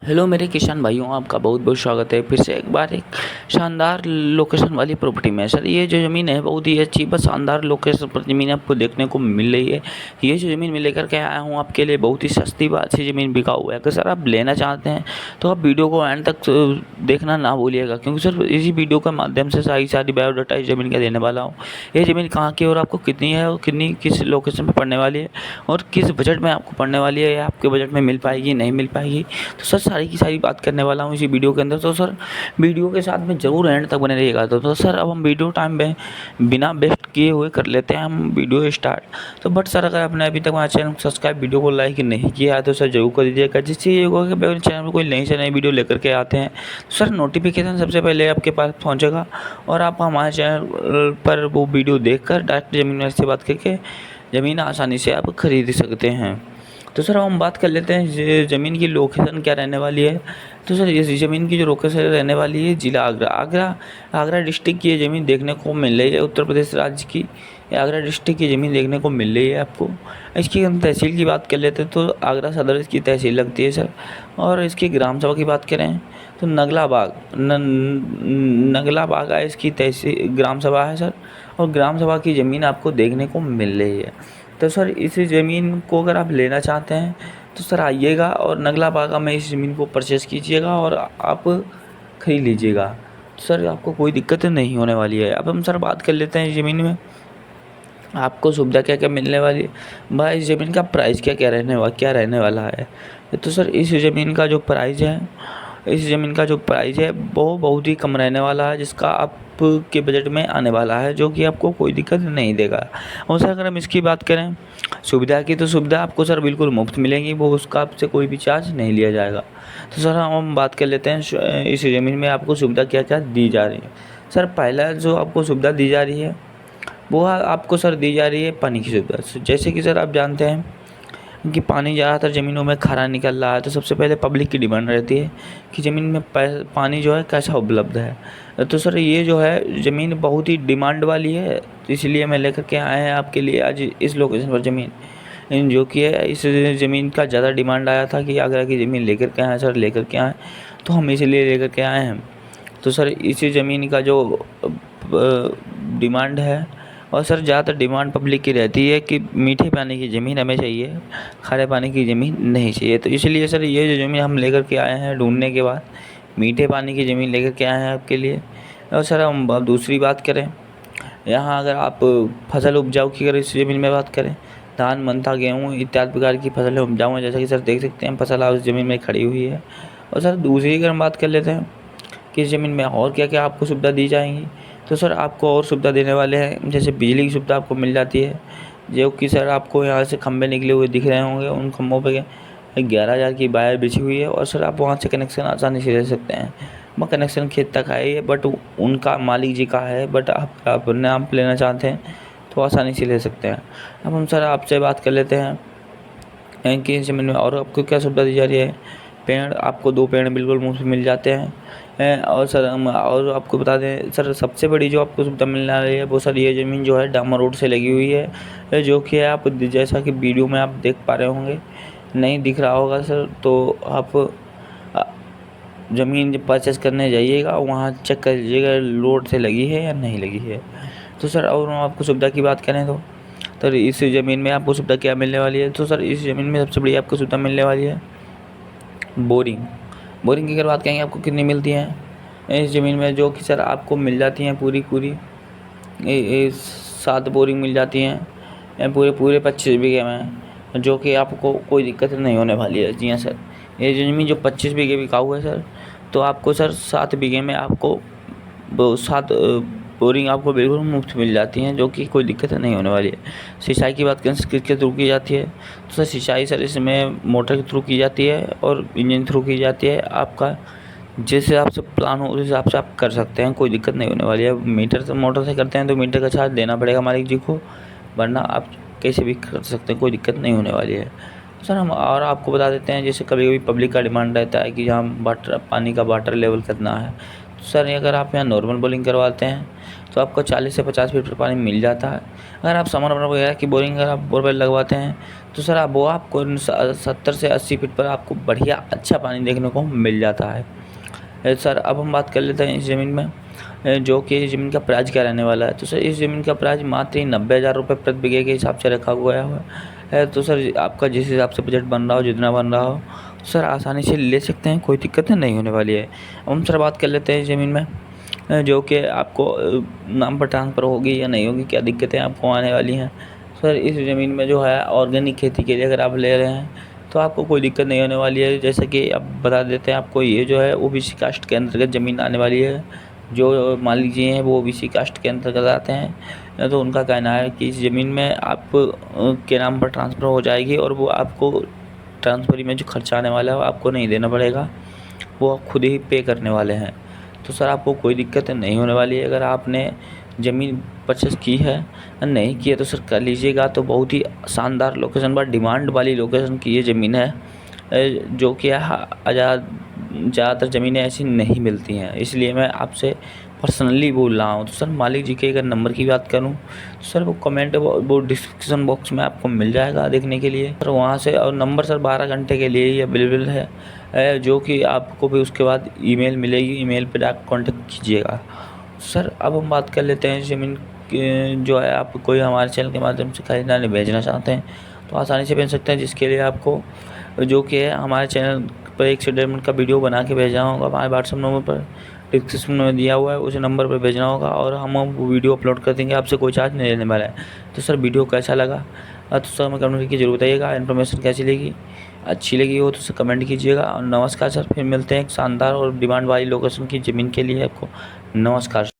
Hello मेरे किसान भाइयों, आपका बहुत बहुत स्वागत है फिर से एक बार एक शानदार लोकेशन वाली प्रॉपर्टी में। सर ये जो ज़मीन है बहुत ही अच्छी बस शानदार लोकेशन पर ज़मीन आपको देखने को मिल रही है। ये जो ज़मीन मैं लेकर के आया हूँ आपके लिए बहुत ही सस्ती व अच्छी ज़मीन बिकाऊ है। अगर सर आप लेना चाहते हैं तो आप वीडियो को एंड तक देखना ना भूलिएगा, क्योंकि सर इसी वीडियो के माध्यम से सारी बायोडाटा इस ज़मीन का देने वाला हूँ। ये ज़मीन कहाँ की और आपको कितनी है और कितनी किस लोकेशन पर पड़ने वाली है और किस बजट में आपको पड़ने वाली है, या आपके बजट में मिल पाएगी नहीं मिल पाएगी, तो सर सारी की सारी बात करने वाला हूँ इसी वीडियो के अंदर। तो सर वीडियो के साथ में ज़रूर एंड तक बने रहिएगा। तो सर अब हम वीडियो टाइम में बिना वेस्ट किए हुए कर लेते हैं हम वीडियो स्टार्ट। तो बट सर अगर आपने अभी तक हमारे चैनल को सब्सक्राइब, वीडियो को लाइक नहीं किया है तो सर जरूर कर दीजिएगा, जिससे ये होगा कि मेरे चैनल में कोई नई से नई वीडियो लेकर के आते हैं तो सर नोटिफिकेशन सबसे पहले आपके पास पहुँचेगा और आप हमारे चैनल पर वो वीडियो देख कर डायरेक्ट ज़मीन वाले से बात करके ज़मीन आसानी से आप खरीद सकते हैं। तो सर हम बात कर लेते हैं ज़मीन की लोकेशन क्या रहने वाली है। तो सर इस ज़मीन की जो लोकेशन रहने वाली है जिला आगरा डिस्ट्रिक्ट की ये ज़मीन देखने को मिल रही है। उत्तर प्रदेश राज्य की आगरा डिस्ट्रिक्ट की ज़मीन देखने को मिल रही है आपको। इसकी हम तहसील की बात कर लेते हैं तो आगरा सदर इसकी तहसील लगती है सर। और इसकी ग्राम सभा की बात करें तो नगला बाग है इसकी तहसील ग्राम सभा है सर। और ग्राम सभा की ज़मीन आपको देखने को मिल रही है। तो सर इस ज़मीन को अगर आप लेना चाहते हैं तो सर आइएगा और नगला बागा में इस ज़मीन को परचेज़ कीजिएगा और आप खरीद लीजिएगा। तो सर आपको कोई दिक्कत नहीं होने वाली है। अब हम सर बात कर लेते हैं इस ज़मीन में आपको सुविधा क्या क्या मिलने वाली है। भाई इस ज़मीन का प्राइस क्या रहने वाला है। तो सर इस ज़मीन का जो प्राइस है वो बहुत ही कम रहने वाला है, जिसका आपके बजट में आने वाला है, जो कि आपको कोई दिक्कत नहीं देगा। और सर अगर हम इसकी बात करें सुविधा की, तो सुविधा आपको सर बिल्कुल मुफ्त मिलेंगी, वो उसका आपसे कोई भी चार्ज नहीं लिया जाएगा। तो सर हम बात कर लेते हैं इस ज़मीन में आपको सुविधा क्या क्या दी जा रही है। सर पहला जो आपको सुविधा दी जा रही है वो आपको सर दी जा रही है पानी की सुविधा। जैसे कि सर आप जानते हैं कि पानी ज़्यादातर ज़मीनों में खारा निकल रहा है, तो सबसे पहले पब्लिक की डिमांड रहती है कि ज़मीन में पानी जो है कैसा उपलब्ध है। तो सर ये जो है ज़मीन बहुत ही डिमांड वाली है, तो इसलिए मैं लेकर के आए हैं आपके लिए आज इस लोकेशन पर ज़मीन जो कि है। इस ज़मीन का ज़्यादा डिमांड आया था कि आगरा की ज़मीन लेकर के आए सर, लेकर के आए, तो हम इसलिए लेकर के आए हैं। तो सर इसी ज़मीन का जो डिमांड है, और सर ज़्यादातर डिमांड पब्लिक की रहती है कि मीठे पानी की ज़मीन हमें चाहिए, खारे पानी की ज़मीन नहीं चाहिए। तो इसलिए सर ये जो ज़मीन हम लेकर के आए हैं ढूंढने के बाद मीठे पानी की ज़मीन लेकर के आए हैं आपके लिए। और सर हम अब दूसरी बात करें, यहाँ अगर आप फसल उपजाऊ की अगर इस ज़मीन में बात करें, धान, मनता, गेहूँ इत्यादि प्रकार की फसलें उपजाऊ हैं, जैसा कि सर देख सकते हैं फसल उस ज़मीन में खड़ी हुई है। और सर दूसरी अगर हम बात कर लेते हैं कि इस ज़मीन में और क्या क्या आपको सुविधा दी जाएंगी, तो सर आपको और सुविधा देने वाले हैं। जैसे बिजली की सुविधा आपको मिल जाती है, जो कि सर आपको यहाँ से खंभे निकले हुए दिख रहे होंगे, उन खंभों पे 11,000 की वायर बिछी हुई है और सर आप वहाँ से कनेक्शन आसानी से ले सकते हैं। वह कनेक्शन खेत तक है बट उनका मालिक जी का है, बट आप अपने नाम पर लेना चाहते हैं तो आसानी से ले सकते हैं। अब हम सर आपसे बात कर लेते हैं कि इस ज़मीन में और आपको क्या सुविधा दी जा रही है। पेड़ आपको 2 पेड़ बिल्कुल मुफ्त मिल जाते हैं। और सर हम और आपको बता दें सर, सबसे बड़ी जो आपको सुविधा मिलने वाली है वो सर ये ज़मीन जो है डामर रोड से लगी हुई है, जो कि आप जैसा कि वीडियो में आप देख पा रहे होंगे, नहीं दिख रहा होगा सर, तो आप ज़मीन जब परचेस करने जाइएगा वहाँ चेक कर लीजिएगा रोड से लगी है या नहीं लगी है। तो सर और हम आपको सुविधा की बात करें तो इस ज़मीन में आपको सुविधा क्या मिलने वाली है। तो सर इस ज़मीन में सबसे बड़ी आपको सुविधा मिलने वाली है बोरिंग की अगर बात करेंगे आपको कितनी मिलती हैं इस ज़मीन में, जो कि सर आपको मिल जाती हैं पूरी 7 बोरिंग मिल जाती हैं पूरे 25 बीघे में, जो कि आपको कोई दिक्कत नहीं होने वाली है। जी हाँ सर, ये ज़मीन जो 25 बीघे बिकाऊ है सर, तो आपको सर 7 बीघे में आपको 7 बोरिंग आपको बिल्कुल मुफ्त मिल जाती हैं, जो कि कोई दिक्कत नहीं होने वाली है। सिंचाई की बात करें किसके थ्रू की जाती है, तो सर सिंचाई सर इसमें मोटर के थ्रू की जाती है और इंजन थ्रू की जाती है। आपका जिस हिसाब से प्लान हो उस हिसाब से आप कर सकते हैं, कोई दिक्कत नहीं होने वाली है। मीटर से मोटर से करते हैं तो मीटर का चार्ज देना पड़ेगा मालिक जी को, वरना आप कैसे भी कर सकते हैं, कोई दिक्कत नहीं होने वाली है। सर हम और आपको बता देते हैं, जैसे कभी कभी पब्लिक का डिमांड रहता है कि जहाँ पानी का वाटर लेवल कितना है, सर अगर आप यहाँ नॉर्मल बोरिंग करवाते हैं तो आपको 40 से 50 फीट पर पानी मिल जाता है। अगर आप समर वगैरह की बोरिंग अगर आप बोरवेल लगवाते हैं तो सर आप वो आपको 70 से 80 फीट पर आपको बढ़िया अच्छा पानी देखने को मिल जाता है। सर अब हम बात कर लेते हैं इस ज़मीन में जो कि ज़मीन का प्राइस क्या रहने वाला है। तो सर इस ज़मीन का प्राइस मात्र ही 90,000 रुपये प्रति बीघे के हिसाब से रखा हुआ है। तो सर आपका जिस हिसाब से बजट बन रहा हो, जितना बन रहा हो, सर आसानी से ले सकते हैं, कोई दिक्कतें नहीं होने वाली है। अब हम सर बात कर लेते हैं ज़मीन में जो कि आपको नाम पर ट्रांसफ़र होगी या नहीं होगी, क्या दिक्कतें आपको आने वाली हैं। सर इस ज़मीन में जो है ऑर्गेनिक खेती के लिए अगर आप ले रहे हैं तो आपको कोई दिक्कत नहीं होने वाली है। जैसे कि अब बता देते हैं आपको, ये जो है ओबीसी कास्ट के अंतर्गत ज़मीन आने वाली है। जो मालिक जी हैं वो ओबीसी कास्ट के अंतर्गत आते हैं, तो उनका कहना है कि इस ज़मीन में आप के नाम पर ट्रांसफ़र हो जाएगी और वो आपको ट्रांसफ़र में जो खर्चा आने वाला है वो आपको नहीं देना पड़ेगा, वो आप खुद ही पे करने वाले हैं। तो सर आपको कोई दिक्कत नहीं होने वाली है। अगर आपने ज़मीन परचेस की है या नहीं की है तो सर कर लीजिएगा। तो बहुत ही शानदार लोकेशन पर डिमांड वाली लोकेशन की ये ज़मीन है जो कि ज़्यादातर ज़मीनें ऐसी नहीं मिलती हैं, इसलिए मैं आपसे पर्सनली बोल रहा हूँ। तो सर मालिक जी के अगर नंबर की बात करूँ तो सर वो डिस्क्रिप्शन बॉक्स में आपको मिल जाएगा देखने के लिए। सर वहाँ से, और नंबर सर 12 घंटे के लिए ही अवेलेबल है जो कि आपको भी उसके बाद ईमेल मिलेगी, ईमेल पर डायरेक्ट कॉन्टेक्ट कीजिएगा। सर अब हम बात कर लेते हैं ज़मीन जो है आप कोई हमारे चैनल के माध्यम से खरीदना या बेचना चाहते हैं तो आसानी से बेच सकते हैं, जिसके लिए आपको जो कि है हमारे चैनल पर 1 से 1.5 मिनट का वीडियो बना के भेजना होगा। हमारे व्हाट्सएप नंबर पर डिस्क्रिप्शन में दिया हुआ है, उस नंबर पर भेजना होगा और हम वो वीडियो अपलोड कर देंगे, आपसे कोई चार्ज नहीं लेने वाला है। तो सर वीडियो कैसा लगा तो सर हमें कमेंट करके जरूर बताइएगा। इन्फॉर्मेशन कैसी लगी, अच्छी लगी हो तो सर कमेंट कीजिएगा। और नमस्कार सर, फिर मिलते हैं एक शानदार और डिमांड वाली लोकेशन की ज़मीन के लिए आपको। नमस्कार।